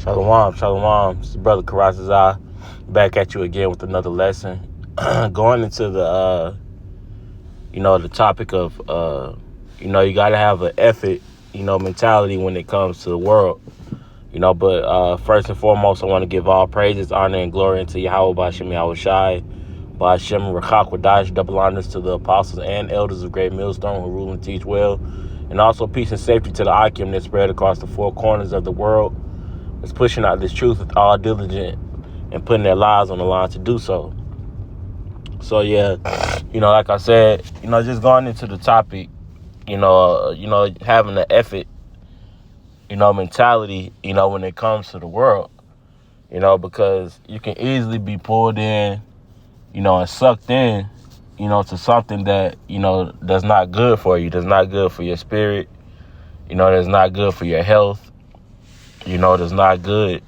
Shalom, shalom. It's your brother Karazazah back at you again with another lesson. Going into the topic of, you got to have an effort, mentality when it comes to the world. But first and foremost, I want to give all praises, honor, and glory unto Yahweh B'Hashem Yahushai, B'Hashem Rachak Wadash, double honors to the apostles and elders of Great Millstone who rule and teach well, and also peace and safety to the Akim that spread across the four corners of the world. Is pushing out this truth with all diligence and putting their lives on the line to do so. So yeah, like I said, just going into the topic, having the effort, mentality, when it comes to the world, because you can easily be pulled in, and sucked in, to something that, that's not good for you, that's not good for your spirit, that's not good for your health. That's not good,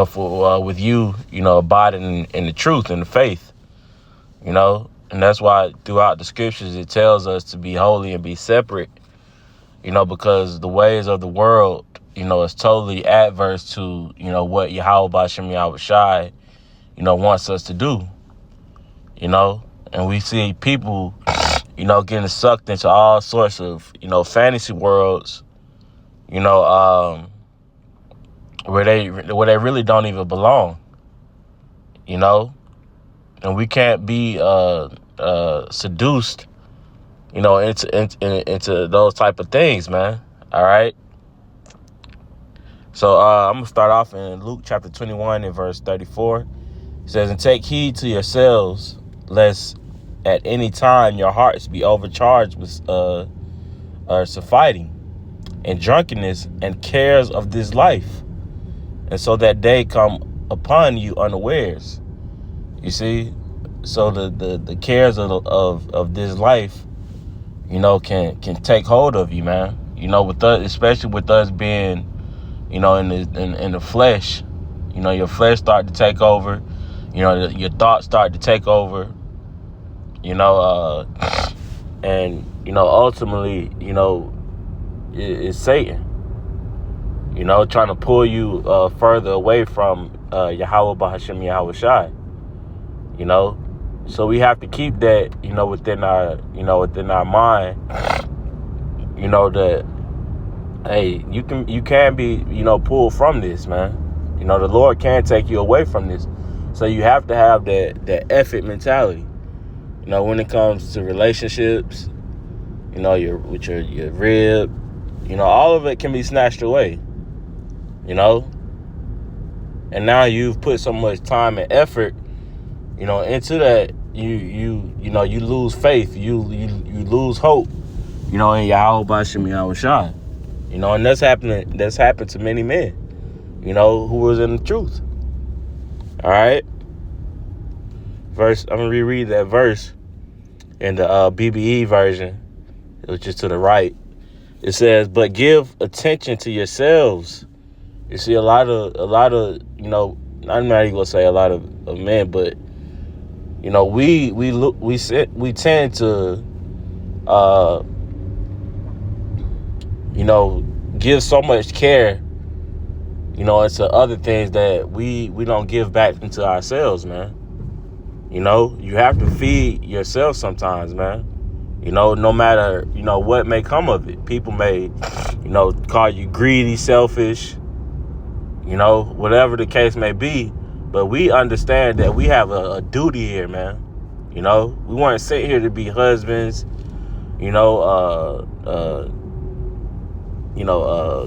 for with you, abiding in the truth and the faith, and that's why throughout the scriptures it tells us to be holy and be separate, because the ways of the world, is totally adverse to, what Yahweh B'Hashem Yahushai, wants us to do, and we see people, getting sucked into all sorts of, fantasy worlds, where they really don't even belong, and we can't be seduced, into those type of things, man. All right. So I'm gonna start off in Luke chapter 21 and verse 34. It says, "And take heed to yourselves, lest at any time your hearts be overcharged with fighting and drunkenness and cares of this life, and so that day come upon you unawares." You see, so the cares of this life, can take hold of you, man. With us, especially with us being, in the flesh, your flesh start to take over. Your thoughts start to take over. And ultimately, it's Satan, trying to pull you further away from Yahweh B'Hashem Yahushai, so we have to keep that, within our mind, that, hey, you can be, pulled from this, man. The Lord can take you away from this. So you have to have that effort mentality, when it comes to relationships, with your rib, all of it can be snatched away, and now you've put so much time and effort, into that, you lose faith, you lose hope, in Yahweh B'Hashem Yahushai, and that's happened to many men, who was in the truth. All right. I'm gonna reread that verse in the BBE version, which is to the right. It says, "But give attention to yourselves." You see, a lot of, I'm not even gonna say a lot of men, but we tend to, give so much care, into other things that we don't give back into ourselves, man. You have to feed yourself sometimes, man. No matter, what may come of it. People may, call you greedy, selfish, whatever the case may be. But we understand that we have a duty here, man. We weren't sent here to be husbands,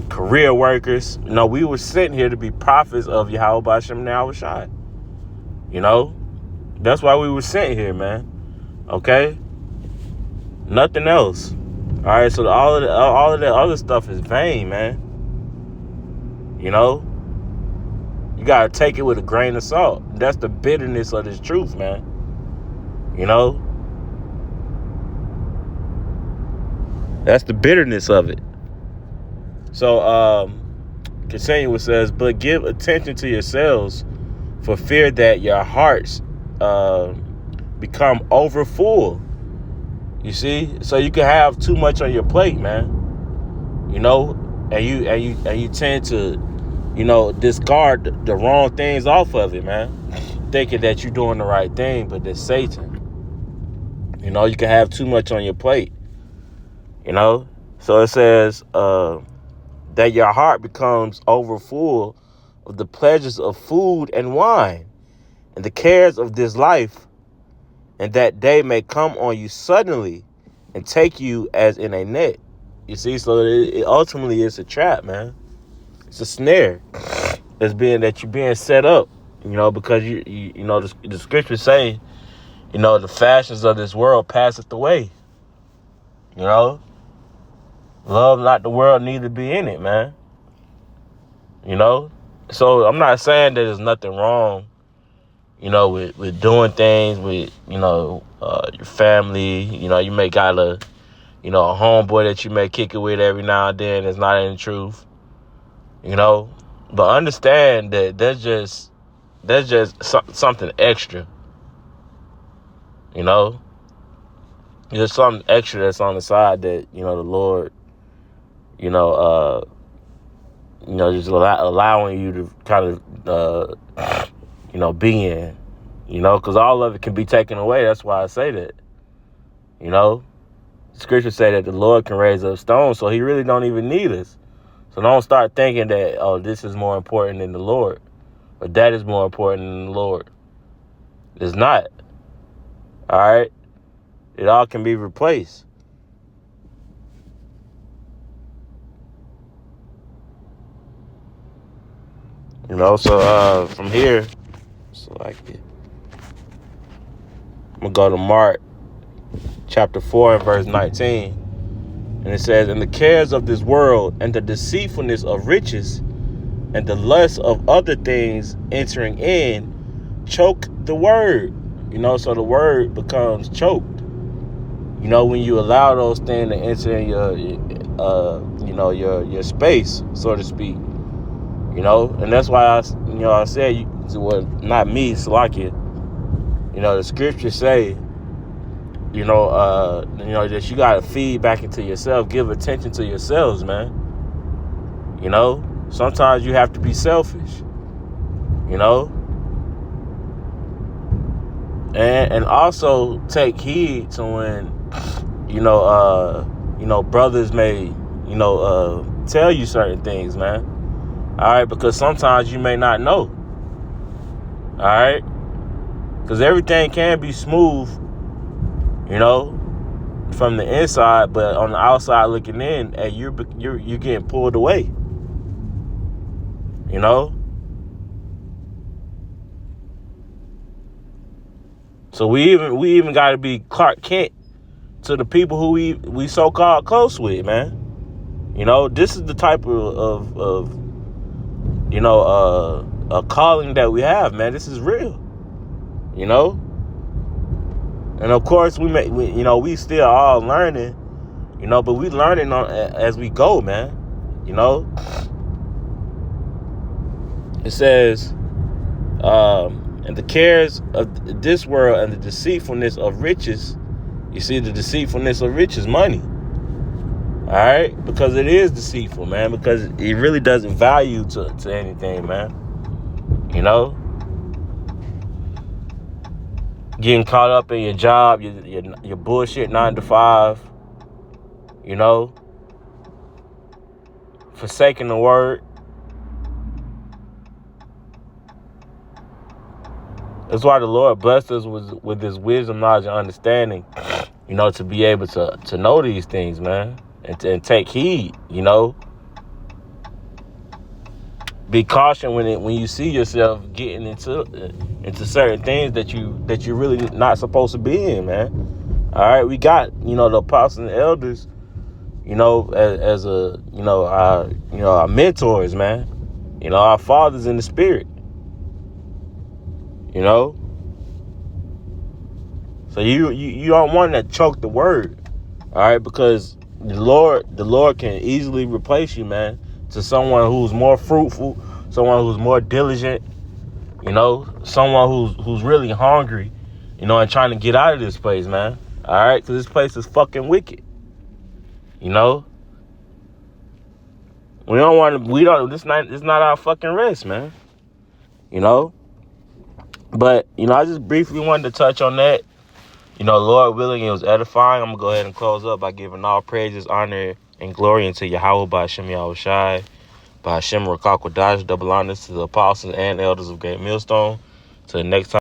career workers. No, we were sent here to be prophets of Yahweh B'Hashem Yahushai. That's why we were sent here, man. Okay? Nothing else. All right, so all of that other stuff is vain, man. You gotta take it with a grain of salt. That's the bitterness of this truth, man. That's the bitterness of it. So, continue, it says, "But give attention to yourselves, for fear that your hearts become overfull." You see? So you can have too much on your plate, man. and you tend to, discard the wrong things off of it, man, thinking that you're doing the right thing, but that's Satan. You can have too much on your plate. So it says that your heart becomes overfull of the pleasures of food and wine and the cares of this life, and that day may come on you suddenly and take you as in a net. You see, so it ultimately is a trap, man. It's a snare that you're being set up, because the scriptures say, the fashions of this world passeth away. Love not the world, neither be in it, man. So I'm not saying that there's nothing wrong, with doing things with, your family. You may got a homeboy that you may kick it with every now and then. It's not in the truth, but understand that there's just something extra, there's something extra that's on the side that, the Lord, just allowing you to kind of, be in, because all of it can be taken away. That's why I say that, Scripture say that the Lord can raise up stones, so he really don't even need us. So don't start thinking that, this is more important than the Lord, or that is more important than the Lord. It's not. All right? It all can be replaced. So from here, select it. I'm going to go to Mark chapter 4 and verse 19. And it says, "And the cares of this world and the deceitfulness of riches and the lust of other things entering in choke the word." So the word becomes choked. When you allow those things to enter in your space, so to speak. And that's why I said, not me, Salakia. The scriptures say, that you got to feed back into yourself, give attention to yourselves, man. Sometimes you have to be selfish, and also take heed to when, brothers may, tell you certain things, man. All right, because sometimes you may not know. All right, because everything can be smooth, from the inside, but on the outside looking in, and you're getting pulled away. So we even got to be Clark Kent to the people who we so-called close with, man. This is the type of a calling that we have, man. This is real, And of course, we still all learning, but we learning as we go, man. It says, and the cares of this world and the deceitfulness of riches. You see, the deceitfulness of riches, money. All right, because it is deceitful, man. Because it really doesn't value to anything, man. Getting caught up in your job, your bullshit 9 to 5, forsaking the word. That's why the Lord blessed us with this wisdom, knowledge, and understanding, to be able to know these things, man, and take heed, Be caution when you see yourself getting into certain things that you're really not supposed to be in, man. All right, we got the apostles and elders, as our mentors, man. Our fathers in the spirit. So you don't want to choke the word, all right? Because the Lord can easily replace you, man, to someone who's more fruitful, someone who's more diligent, someone who's really hungry, and trying to get out of this place, man. All right, because this place is fucking wicked, We don't want to. We don't. It's not our fucking rest, man. You know. But I just briefly wanted to touch on that. Lord willing, it was edifying. I'm gonna go ahead and close up by giving all praises, honor, and glory unto Yahweh by Hashem Yahushai, by Hashem Rakakwadash, double honors to the apostles and elders of Great Millstone. Till the next time.